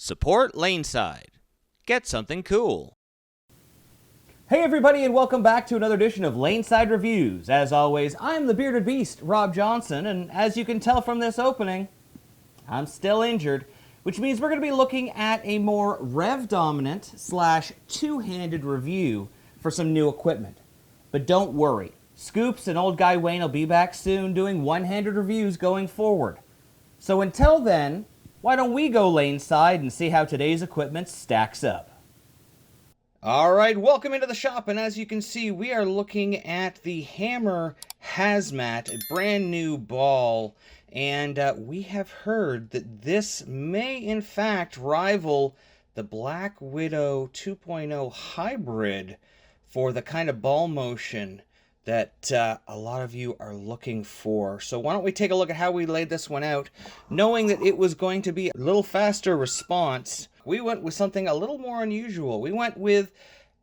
Support LaneSide. Get something cool. Hey everybody, and welcome back to another edition of LaneSide Reviews. As always, I'm the bearded beast, Rob Johnson, and as you can tell from this opening, I'm still injured, which means we're going to be looking at a more rev-dominant / two-handed review for some new equipment. But don't worry, Scoops and Old Guy Wayne will be back soon doing one-handed reviews going forward. So until then, why don't we go LaneSide and see how today's equipment stacks up? All right, welcome into the shop, and as you can see, we are looking at the Hammer Hazmat, a brand new ball, and we have heard that this may in fact rival the Black Widow 2.0 hybrid for the kind of ball motion that a lot of you are looking for. So why don't we take a look at how we laid this one out. Knowing that it was going to be a little faster response, we went with something a little more unusual. We went with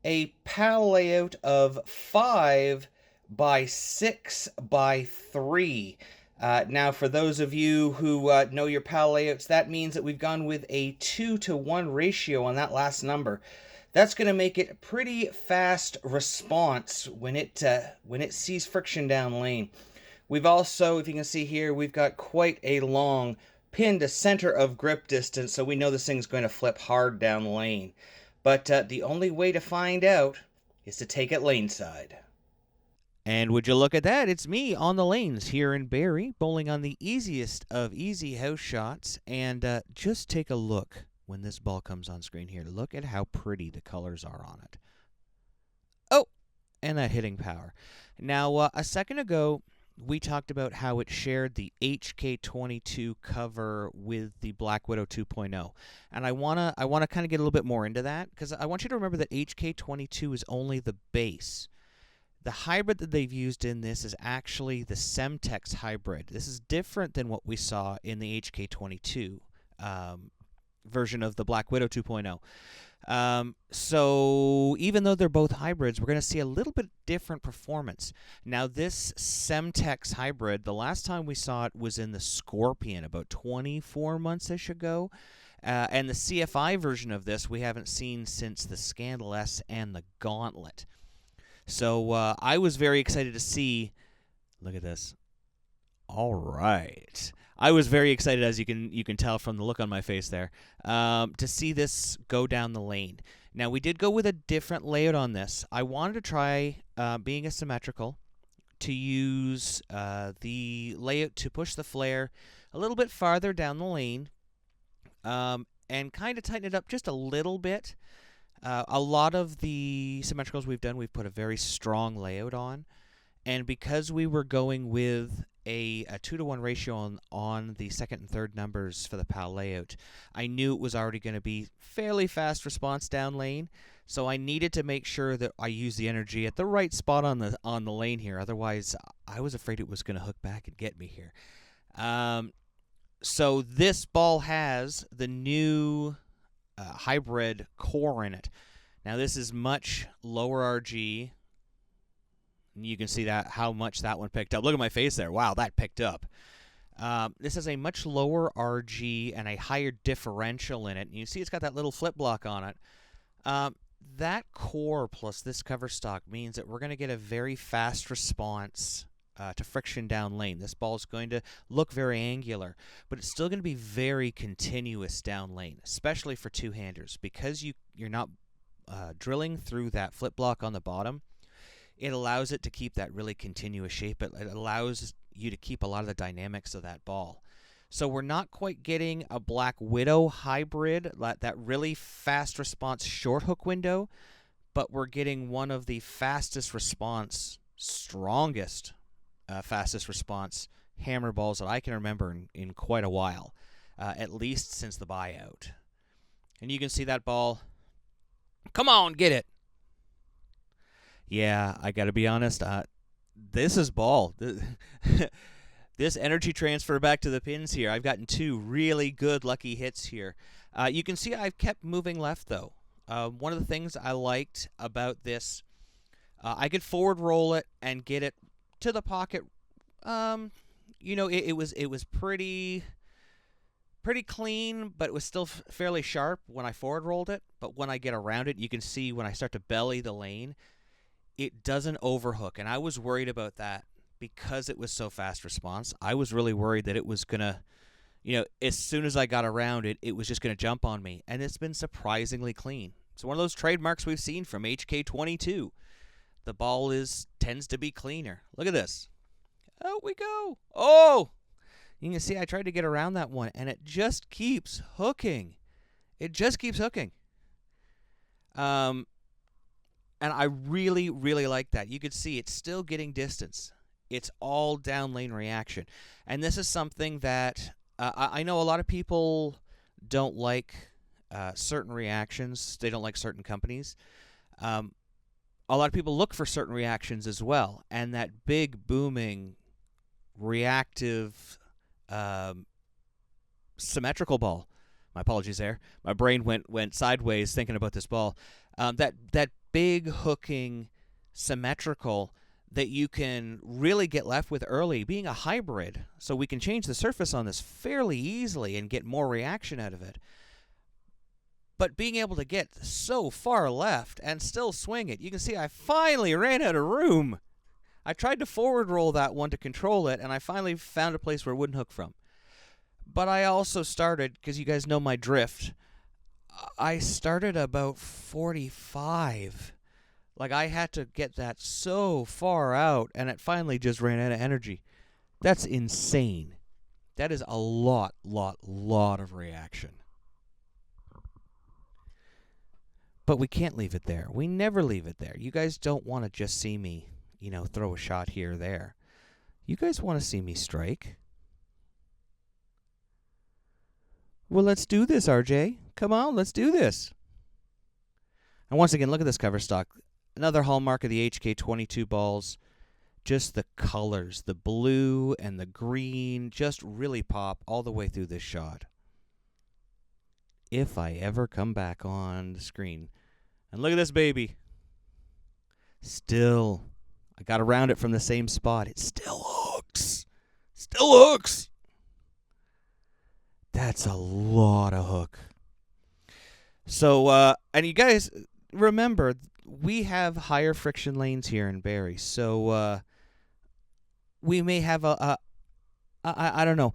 a PAL layout of 5 by 6 by 3. Now, for those of you who know your PAL layouts, that means that we've gone with a 2-to-1 ratio on that last number. That's going to make it a pretty fast response when it sees friction down lane. We've also, if you can see here, we've got quite a long pin to center of grip distance, so we know this thing's going to flip hard down lane. But the only way to find out is to take it LaneSide. And would you look at that, it's me on the lanes here in Barrie, bowling on the easiest of easy house shots, and just take a look. When this ball comes on screen here, look at how pretty the colors are on it. Oh, and that hitting power. Now, a second ago, we talked about how it shared the HK22 cover with the Black Widow 2.0. And I wanna kind of get a little bit more into that, because I want you to remember that HK22 is only the base. The hybrid that they've used in this is actually the Semtex hybrid. This is different than what we saw in the HK22 version of the Black Widow 2.0. So even though they're both hybrids, we're going to see a little bit different performance. Now, this Semtex hybrid, the last time we saw it was in the Scorpion about 24 months-ish ago. And the CFI version of this we haven't seen since the Scandal S and the Gauntlet. So I was very excited to see. Look at this. All right. I was very excited, as you can tell from the look on my face there, to see this go down the lane. Now, we did go with a different layout on this. I wanted to try, being asymmetrical, to use the layout to push the flare a little bit farther down the lane and kind of tighten it up just a little bit. A lot of the symmetricals we've done, we've put a very strong layout on. And because we were going with a 2-to-1 ratio on the second and third numbers for the PAL layout, I knew it was already going to be fairly fast response down lane, so I needed to make sure that I used the energy at the right spot on the lane here. Otherwise, I was afraid it was going to hook back and get me here. So this ball has the new hybrid core in it. Now, this is much lower RG. You can see that how much that one picked up. Look at my face there. Wow, that picked up. This has a much lower RG and a higher differential in it. And you see it's got that little flip block on it. That core plus this cover stock means that we're going to get a very fast response to friction down lane. This ball is going to look very angular, but it's still going to be very continuous down lane, especially for two-handers. Because you're not drilling through that flip block on the bottom, it allows it to keep that really continuous shape. It allows you to keep a lot of the dynamics of that ball. So we're not quite getting a Black Widow hybrid, that really fast response short hook window, but we're getting one of the fastest response, strongest fastest response hammer balls that I can remember in quite a while, at least since the buyout. And you can see that ball. Come on, get it. Yeah, I got to be honest. This is ball. This energy transfer back to the pins here. I've gotten 2 really good lucky hits here. You can see I've kept moving left, though. One of the things I liked about this, I could forward roll it and get it to the pocket. You know, it was pretty pretty clean, but it was still fairly sharp when I forward rolled it. But when I get around it, you can see when I start to belly the lane, it doesn't overhook. And I was worried about that because it was so fast response. I was really worried that it was going to, as soon as I got around it, it was just going to jump on me. And it's been surprisingly clean. It's one of those trademarks we've seen from HK22. The ball tends to be cleaner. Look at this. Out we go. Oh! You can see I tried to get around that one, and it just keeps hooking. It just keeps hooking. And I really, really like that. You can see it's still getting distance. It's all down lane reaction. And this is something that I know a lot of people don't like certain reactions. They don't like certain companies. A lot of people look for certain reactions as well. And that big, booming, reactive, symmetrical ball. My apologies there. My brain went sideways thinking about this ball. That big hooking symmetrical that you can really get left with early, being a hybrid, so we can change the surface on this fairly easily and get more reaction out of it. But being able to get so far left and still swing it, you can see I finally ran out of room. I tried to forward roll that one to control it, and I finally found a place where it wouldn't hook from. But I also started, because you guys know my drift, I started about 45. Like, I had to get that so far out, and it finally just ran out of energy. That's insane. That is a lot of reaction. But we can't leave it there. We never leave it there. You guys don't want to just see me, throw a shot here or there. You guys want to see me strike. Well, let's do this, RJ. Come on, let's do this. And once again, look at this cover stock. Another hallmark of the HK22 balls. Just the colors, the blue and the green, just really pop all the way through this shot. If I ever come back on the screen. And look at this baby. Still, I got around it from the same spot. It still hooks. Still hooks. That's a lot of hook. So, and you guys remember, we have higher friction lanes here in Barrie. So, we may have I don't know.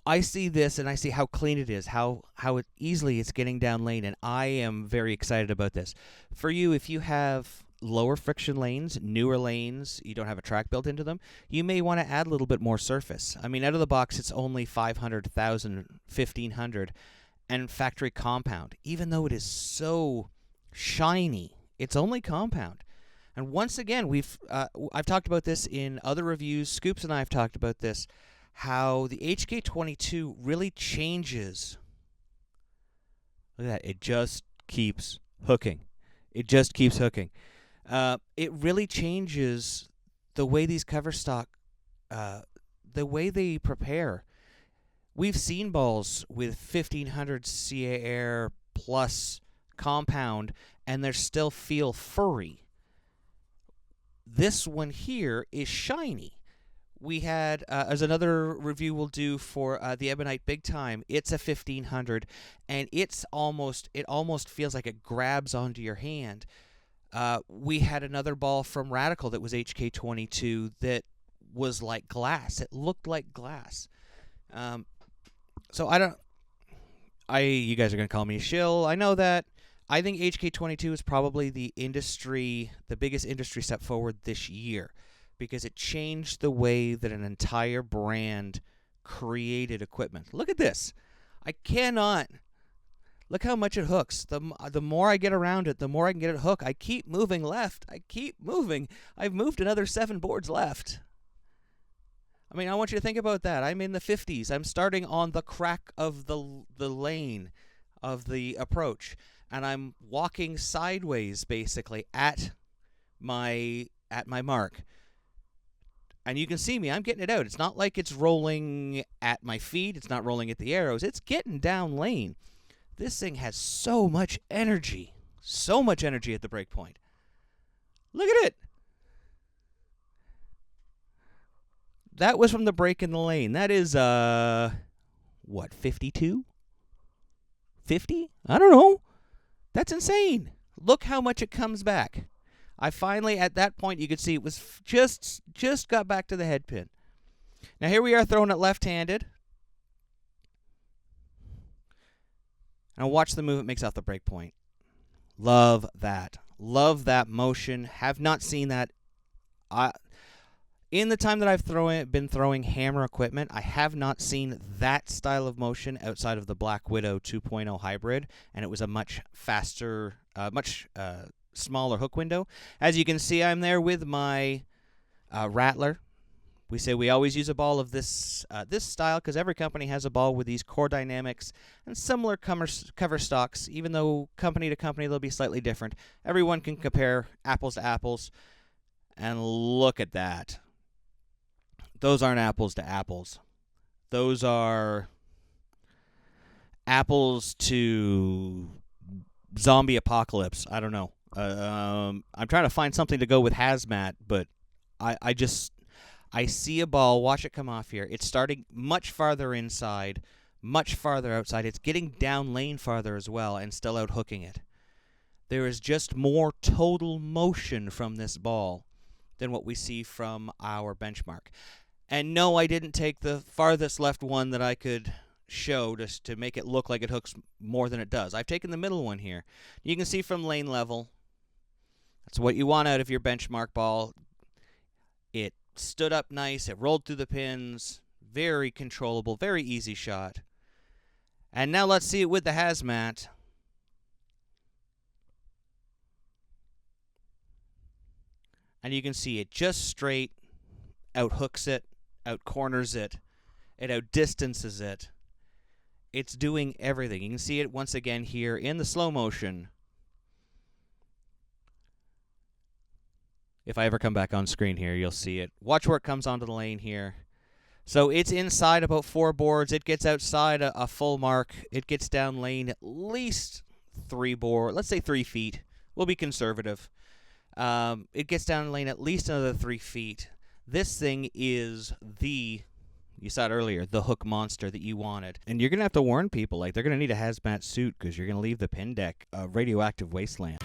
I see this and I see how clean it is, how easily it's getting down lane, and I am very excited about this. For you, if you have lower friction lanes, newer lanes, you don't have a track built into them, you may want to add a little bit more surface. I mean, out of the box, it's only 500, 1,000, 1,500, and factory compound. Even though it is so shiny, it's only compound. And once again, I've talked about this in other reviews. Scoops and I have talked about this, how the HK22 really changes. Look at that. It just keeps hooking. It just keeps hooking. It really changes the way these cover stock, the way they prepare. We've seen balls with 1,500 CAR plus compound, and they still feel furry. This one here is shiny. We had, as another review we'll do for the Ebonite Big Time, it's a 1,500, and it almost feels like it grabs onto your hand. We had another ball from Radical that was HK22 that was like glass. It looked like glass. So you guys are going to call me a shill. I know that. I think HK22 is probably the biggest industry step forward this year, because it changed the way that an entire brand created equipment. Look at this. I cannot. Look how much it hooks. The more I get around it, the more I can get it hook. I keep moving left. I keep moving. I've moved another 7 boards left. I mean, I want you to think about that. I'm in the 50s. I'm starting on the crack of the lane of the approach, and I'm walking sideways basically at my mark. And you can see me. I'm getting it out. It's not like it's rolling at my feet. It's not rolling at the arrows. It's getting down lane. This thing has so much energy. So much energy at the break point. Look at it. That was from the break in the lane. That is, 52? 50? I don't know. That's insane. Look how much it comes back. I finally, at that point, you could see it was just got back to the head pin. Now here we are throwing it left-handed. Now watch the move it makes off the break point. Love that. Love that motion. Have not seen that. In the time that I've been throwing hammer equipment, I have not seen that style of motion outside of the Black Widow 2.0 hybrid, and it was a much faster, much smaller hook window. As you can see, I'm there with my Rattler. We say we always use a ball of this style because every company has a ball with these core dynamics and similar cover stocks. Even though company to company they'll be slightly different, everyone can compare apples to apples. And look at that. Those aren't apples to apples. Those are apples to zombie apocalypse. I don't know. I'm trying to find something to go with Hazmat, but I see a ball. Watch it come off here. It's starting much farther inside, much farther outside. It's getting down lane farther as well and still out hooking it. There is just more total motion from this ball than what we see from our benchmark. And no, I didn't take the farthest left one that I could show just to make it look like it hooks more than it does. I've taken the middle one here. You can see from lane level. That's what you want out of your benchmark ball. It stood up nice. It rolled through the pins. Very controllable. Very easy shot. And now let's see it with the Hazmat. And you can see it just straight out hooks it, out corners it, it outdistances it. It's doing everything. You can see it once again here in the slow motion. If I ever come back on screen here, you'll see it. Watch where it comes onto the lane here. So it's inside about 4 boards. It gets outside a full mark. It gets down lane at least 3 boards. Let's say 3 feet. We'll be conservative. It gets down lane at least another 3 feet. This thing is you saw it earlier, the hook monster that you wanted. And you're going to have to warn people, like, they're going to need a hazmat suit because you're going to leave the pin deck a radioactive wasteland.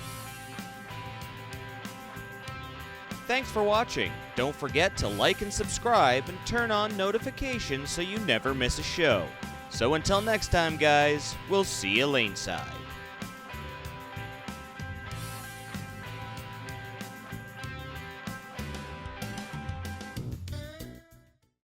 Thanks for watching. Don't forget to like and subscribe and turn on notifications so you never miss a show. So until next time, guys, we'll see you laneside.